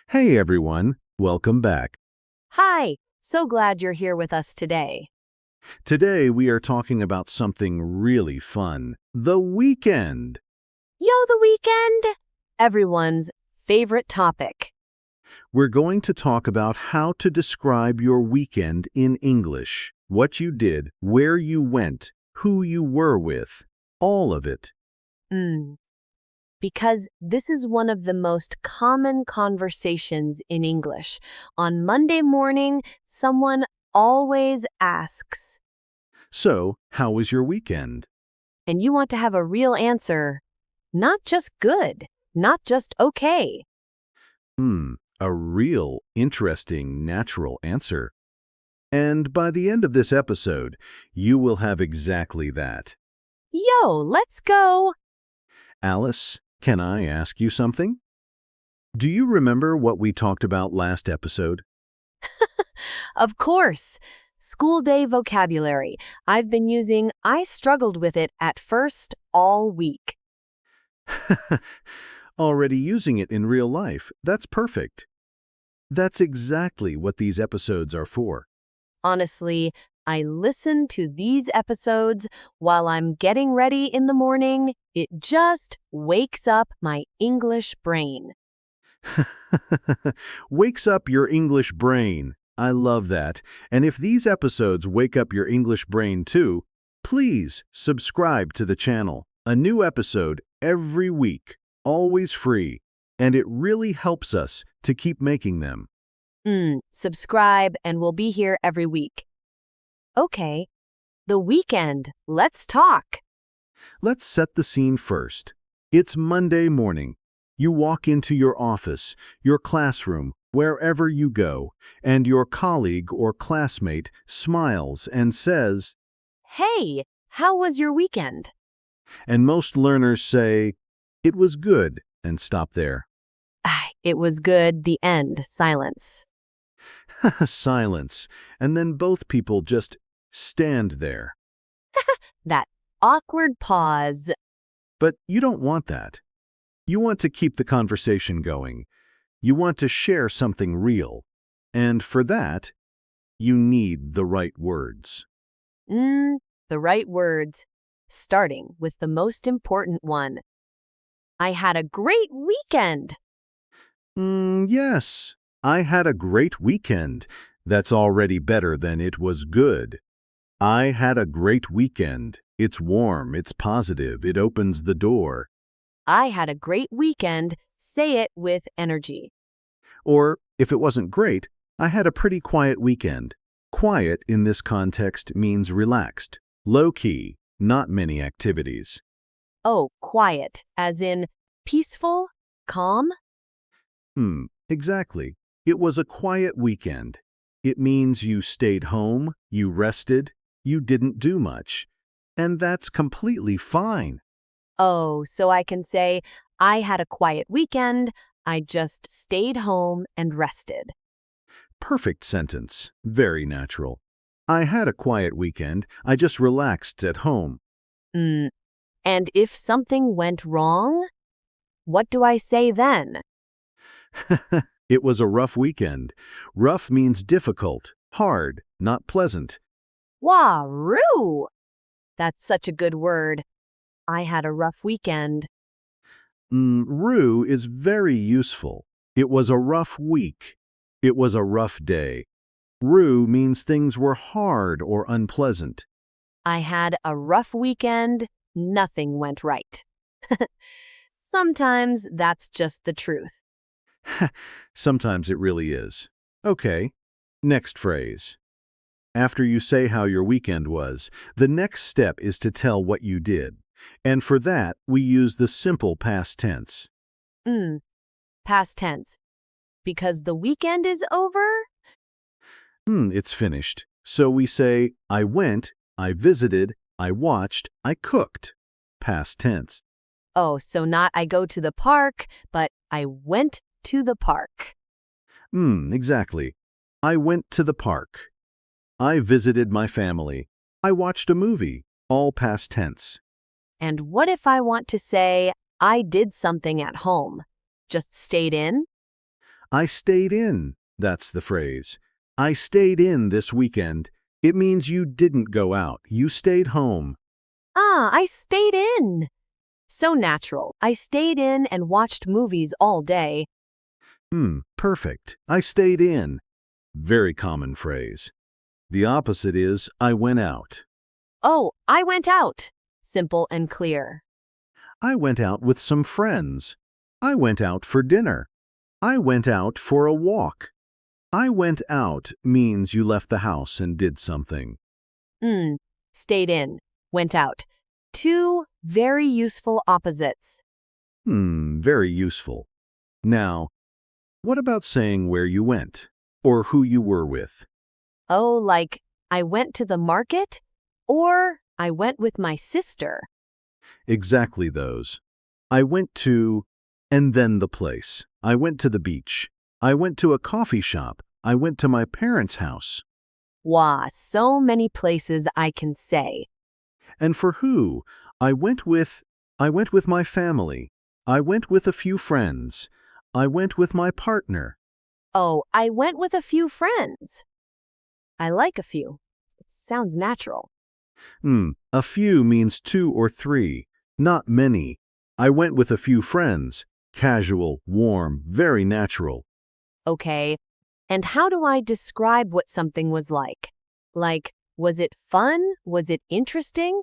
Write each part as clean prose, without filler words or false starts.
Hey everyone, welcome back. Hi, so glad you're here with us today. Today we are talking about something really fun, the weekend. Yo, the weekend! Everyone's favorite topic. We're going to talk about how to describe your weekend in English, what you did, where you went, who you were with, all of it. Mm. Because this is one of the most common conversations in English. On Monday morning, someone always asks, So, how was your weekend? and you want to have a real answer. Not just good, not just okay. A real, interesting, natural answer. And by the end of this episode, you will have exactly that. Yo, let's go! Alice, can I ask you something? Do you remember what we talked about last episode? Of course. School day vocabulary. I've been using I struggled with it at first all week. Already using it in real life. That's perfect. That's exactly what these episodes are for. Honestly, I listen to these episodes while I'm getting ready in the morning. It just wakes up my English brain. Wakes up your English brain. I love that. And if these episodes wake up your English brain too, please subscribe to the channel. A new episode every week, always free, and it really helps us to keep making them. Subscribe and we'll be here every week. Okay, the weekend. Let's talk. Let's set the scene first. It's Monday morning. You walk into your office, your classroom, wherever you go, and your colleague or classmate smiles and says, Hey, how was your weekend? and most learners say, "It was good," and stop there. It was good. The end. Silence. Silence, and then both people just stand there. That awkward pause. But you don't want that. You want to keep the conversation going. You want to share something real. And for that, you need the right words. The right words. Starting with the most important one. I had a great weekend. Yes, I had a great weekend. That's already better than it was good. I had a great weekend. It's warm, it's positive, it opens the door. I had a great weekend. Say it with energy. Or, if it wasn't great, I had a pretty quiet weekend. Quiet in this context means relaxed, low-key, not many activities. Oh, quiet, as in peaceful, calm? Exactly. It was a quiet weekend. It means you stayed home, you rested, you didn't do much. And that's completely fine. Oh, so I can say, I had a quiet weekend. I just stayed home and rested. Perfect sentence. Very natural. I had a quiet weekend. I just relaxed at home. And if something went wrong, what do I say then? It was a rough weekend. Rough means difficult, hard, not pleasant. Wah-roo! That's such a good word. I had a rough weekend. Rue is very useful. It was a rough week. It was a rough day. Rue means things were hard or unpleasant. I had a rough weekend. Nothing went right. Sometimes that's just the truth. Sometimes it really is. Okay, next phrase. After you say how your weekend was, the next step is to tell what you did. And for that, we use the simple past tense. Past tense. Because the weekend is over? It's finished. So we say, I went, I visited, I watched, I cooked. Past tense. Oh, so not I go to the park, but I went to the park. Exactly. I went to the park. I visited my family. I watched a movie. All past tense. And what if I want to say I did something at home? Just stayed in? I stayed in, that's the phrase. I stayed in this weekend. It means you didn't go out. You stayed home. Ah, I stayed in. So natural. I stayed in and watched movies all day. Perfect. I stayed in. Very common phrase. The opposite is I went out. Oh, I went out. Simple and clear. I went out with some friends. I went out for dinner. I went out for a walk. I went out means you left the house and did something. Stayed in. Went out. Two very useful opposites. Very useful. Now, what about saying where you went or who you were with? Oh, like I went to the market or I went with my sister. Exactly those. I went to, and then the place. I went to the beach. I went to a coffee shop. I went to my parents' house. Wow, so many places I can say. And for who? I went with my family. I went with a few friends. I went with my partner. Oh, I went with a few friends. I like a few. It sounds natural. A few means two or three, not many. I went with a few friends. Casual, warm, very natural. Okay. And how do I describe what something was like? Like, was it fun? Was it interesting?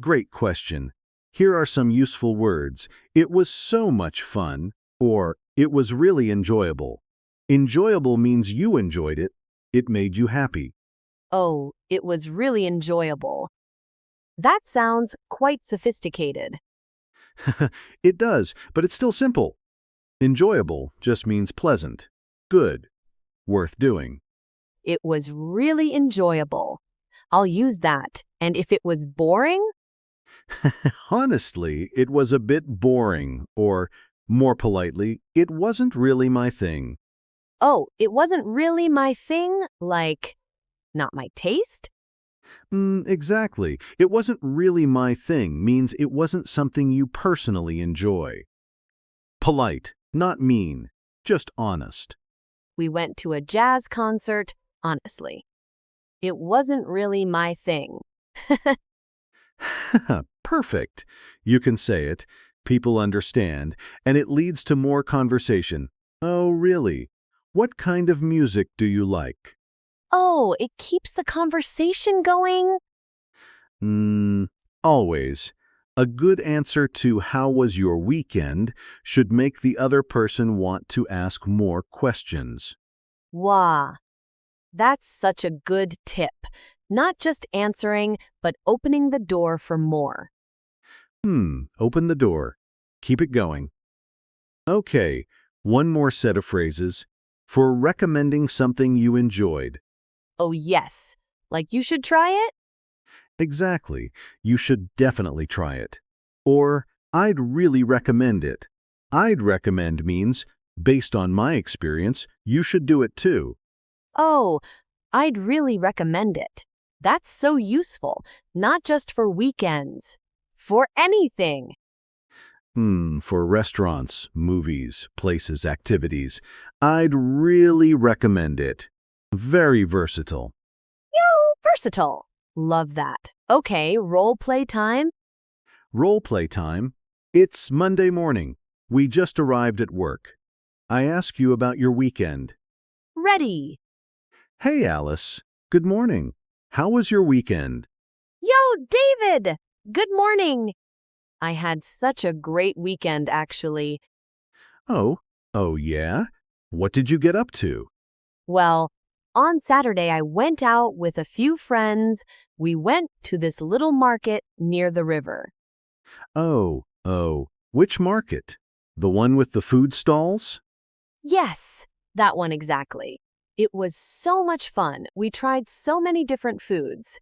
Great question. Here are some useful words. It was so much fun, or it was really enjoyable. Enjoyable means you enjoyed it. It made you happy. Oh, it was really enjoyable. That sounds quite sophisticated. It does, but it's still simple. Enjoyable just means pleasant, good, worth doing. It was really enjoyable. I'll use that. And if it was boring? Honestly, it was a bit boring, or more politely, it wasn't really my thing. Oh, it wasn't really my thing? Like, not my taste? Exactly. It wasn't really my thing means it wasn't something you personally enjoy. Polite, not mean, just honest. We went to a jazz concert, honestly. It wasn't really my thing. Perfect. You can say it, people understand, and it leads to more conversation. Oh, really? What kind of music do you like? Oh, it keeps the conversation going? Always. A good answer to how was your weekend should make the other person want to ask more questions. Wow. That's such a good tip. Not just answering, but opening the door for more. Open the door. Keep it going. Okay, one more set of phrases for recommending something you enjoyed. Oh, yes. Like you should try it? Exactly. You should definitely try it. Or, I'd really recommend it. I'd recommend means, based on my experience, you should do it too. Oh, I'd really recommend it. That's so useful, not just for weekends. For anything. For restaurants, movies, places, activities, I'd really recommend it. Very versatile. Versatile. Love that. Okay, role play time. Role play time. It's Monday morning. We just arrived at work. I ask you about your weekend. Ready. Hey, Alice. Good morning. How was your weekend? Yo, David! Good morning. I had such a great weekend, actually. Oh yeah? What did you get up to? Well, on Saturday, I went out with a few friends. We went to this little market near the river. Oh, which market? The one with the food stalls? Yes, that one exactly. It was so much fun. We tried so many different foods.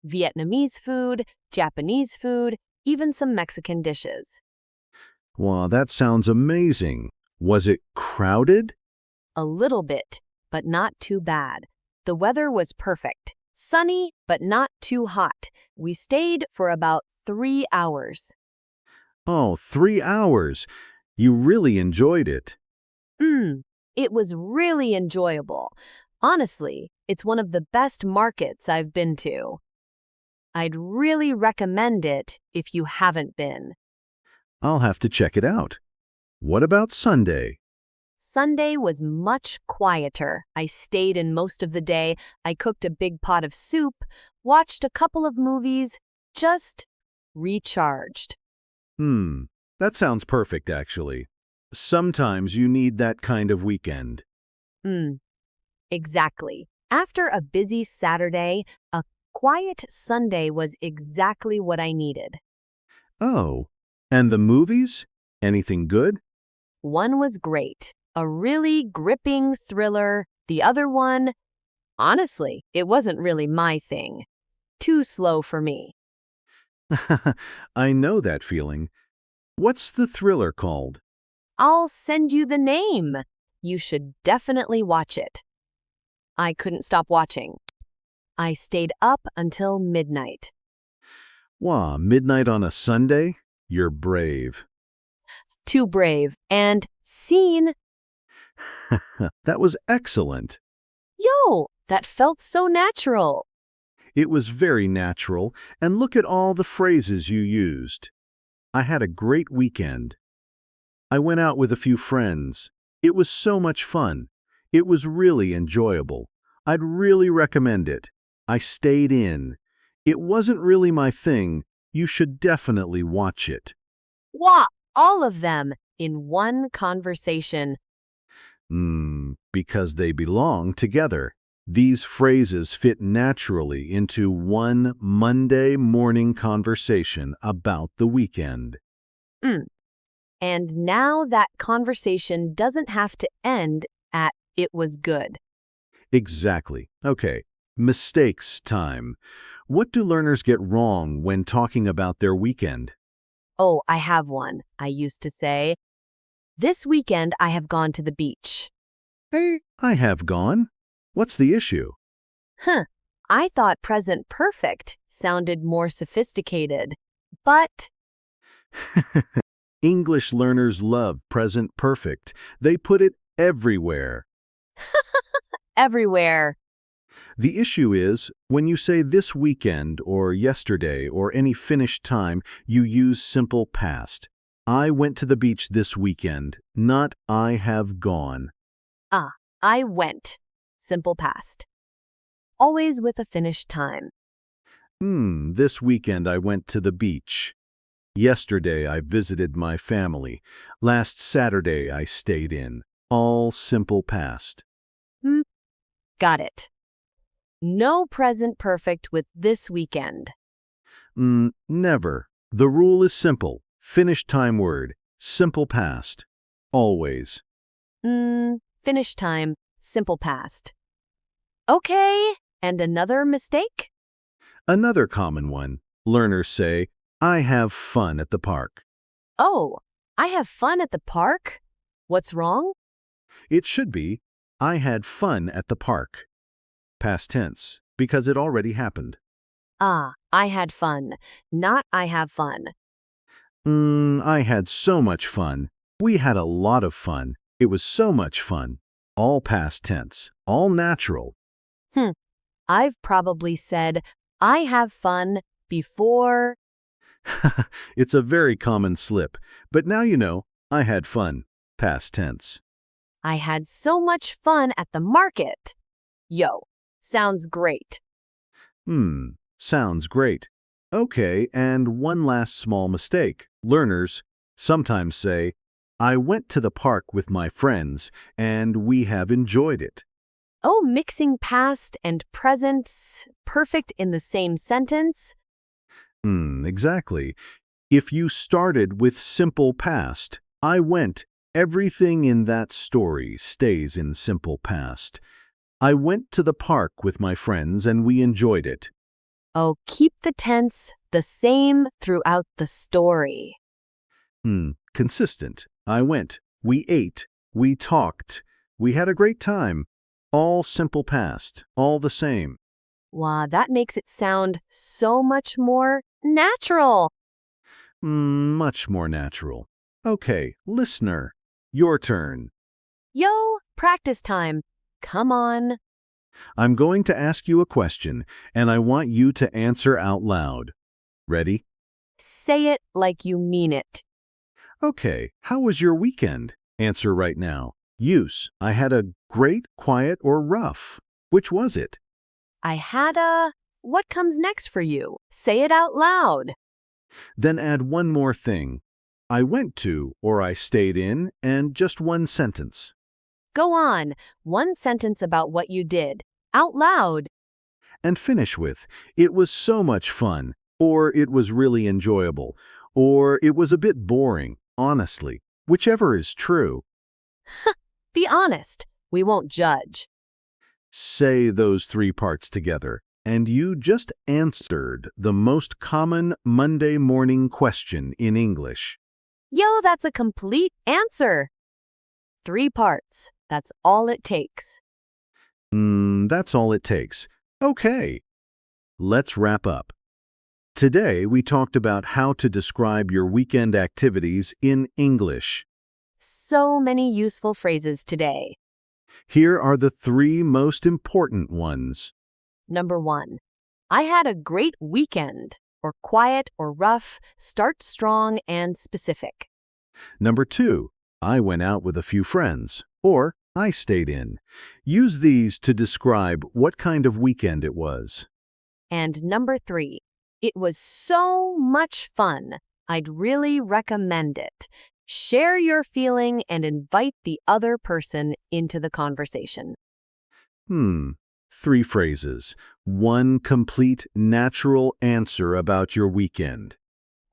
Vietnamese food, Japanese food, even some Mexican dishes. Wow, that sounds amazing. Was it crowded? A little bit, but not too bad. The weather was perfect. Sunny, but not too hot. We stayed for about 3 hours. Oh, 3 hours. You really enjoyed it. It was really enjoyable. Honestly, it's one of the best markets I've been to. I'd really recommend it if you haven't been. I'll have to check it out. What about Sunday? Sunday was much quieter. I stayed in most of the day. I cooked a big pot of soup, watched a couple of movies, just recharged. That sounds perfect, actually. Sometimes you need that kind of weekend. Mm, exactly. After a busy Saturday, a quiet Sunday was exactly what I needed. Oh, and the movies? Anything good? One was great, a really gripping thriller. The other one, honestly, it wasn't really my thing. Too slow for me. I know that feeling. What's the thriller called? I'll send you the name. You should definitely watch it. I couldn't stop watching. I stayed up until midnight. Wow, midnight on a Sunday? You're brave. Too brave. And scene. That was excellent. Yo, that felt so natural. It was very natural, and look at all the phrases you used. I had a great weekend. I went out with a few friends. It was so much fun. It was really enjoyable. I'd really recommend it. I stayed in. It wasn't really my thing. You should definitely watch it. Wow, all of them in one conversation. Because they belong together. These phrases fit naturally into one Monday morning conversation about the weekend. Mm. And now that conversation doesn't have to end at "it was good." Exactly. Okay. Mistakes time. What do learners get wrong when talking about their weekend? Oh, I have one. I used to say, "This weekend I have gone to the beach." Hey, I have gone. What's the issue? I thought present perfect sounded more sophisticated. But English learners love present perfect. They put it everywhere. everywhere. The issue is, when you say this weekend or yesterday or any finished time, you use simple past. I went to the beach this weekend, not I have gone. I went. Simple past. Always with a finished time. This weekend I went to the beach. Yesterday I visited my family. Last Saturday I stayed in. All simple past. Got it. No present perfect with this weekend. Never. The rule is simple. Finished time word. Simple past. Always. Finished time. Simple past. Okay. And another mistake? Another common one. Learners say, I have fun at the park. Oh, I have fun at the park? What's wrong? It should be, I had fun at the park. Past tense, because it already happened. I had fun, not I have fun. I had so much fun. We had a lot of fun. It was so much fun. All past tense, all natural. I've probably said, I have fun before. It's a very common slip, but now you know, I had fun. Past tense. I had so much fun at the market. Yo, sounds great. Sounds great. Okay, and one last small mistake. Learners sometimes say, I went to the park with my friends, and we have enjoyed it. Oh, mixing past and present perfect in the same sentence? Exactly. If you started with simple past, I went, everything in that story stays in simple past. I went to the park with my friends and we enjoyed it. Oh, keep the tense the same throughout the story. Consistent. I went. We ate. We talked. We had a great time. All simple past. All the same. Wow, that makes it sound so much more natural. Much more natural. Okay, listener, your turn. Yo, Practice time. Come on. I'm going to ask you a question, and I want you to answer out loud. Ready? Say it like you mean it. Okay, how was your weekend? Answer right now. Use, I had a great, quiet, or rough. Which was it? I had a... What comes next for you? Say it out loud. Then add one more thing. I went to, or I stayed in, and just one sentence. Go on. One sentence about what you did. Out loud. And finish with, it was so much fun, or it was really enjoyable, or it was a bit boring, honestly. Whichever is true. Be honest. We won't judge. Say those three parts together, and you just answered the most common Monday morning question in English. Yo, that's a complete answer. 3 parts. That's all it takes. That's all it takes. Okay. Let's wrap up. Today, we talked about how to describe your weekend activities in English. So many useful phrases today. Here are the 3 most important ones. Number 1. I had a great weekend. Or quiet or rough, start strong and specific. Number 2, I went out with a few friends, or I stayed in. Use these to describe what kind of weekend it was. And number 3. It was so much fun. I'd really recommend it. Share your feeling and invite the other person into the conversation. 3 phrases. 1 complete, natural answer about your weekend.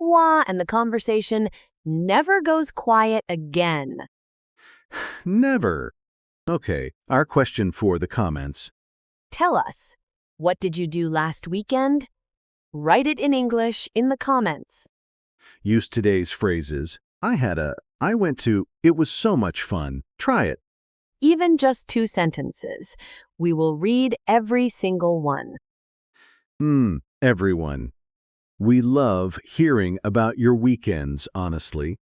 Wah, and the conversation never goes quiet again. Never. Okay, our question for the comments. Tell us, what did you do last weekend? Write it in English in the comments. Use today's phrases. I went to, it was so much fun. Try it. Even just 2 sentences. We will read every single one. Everyone. We love hearing about your weekends, honestly.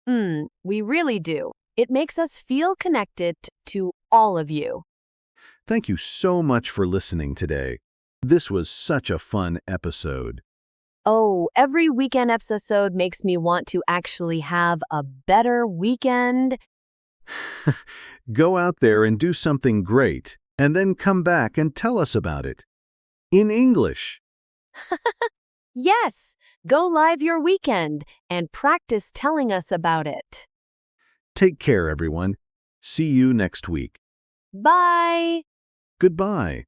We really do. It makes us feel connected to all of you. Thank you so much for listening today. This was such a fun episode. Oh, every weekend episode makes me want to actually have a better weekend. Go out there and do something great, and then come back and tell us about it. In English. Yes, go live your weekend and practice telling us about it. Take care, everyone. See you next week. Bye! Goodbye.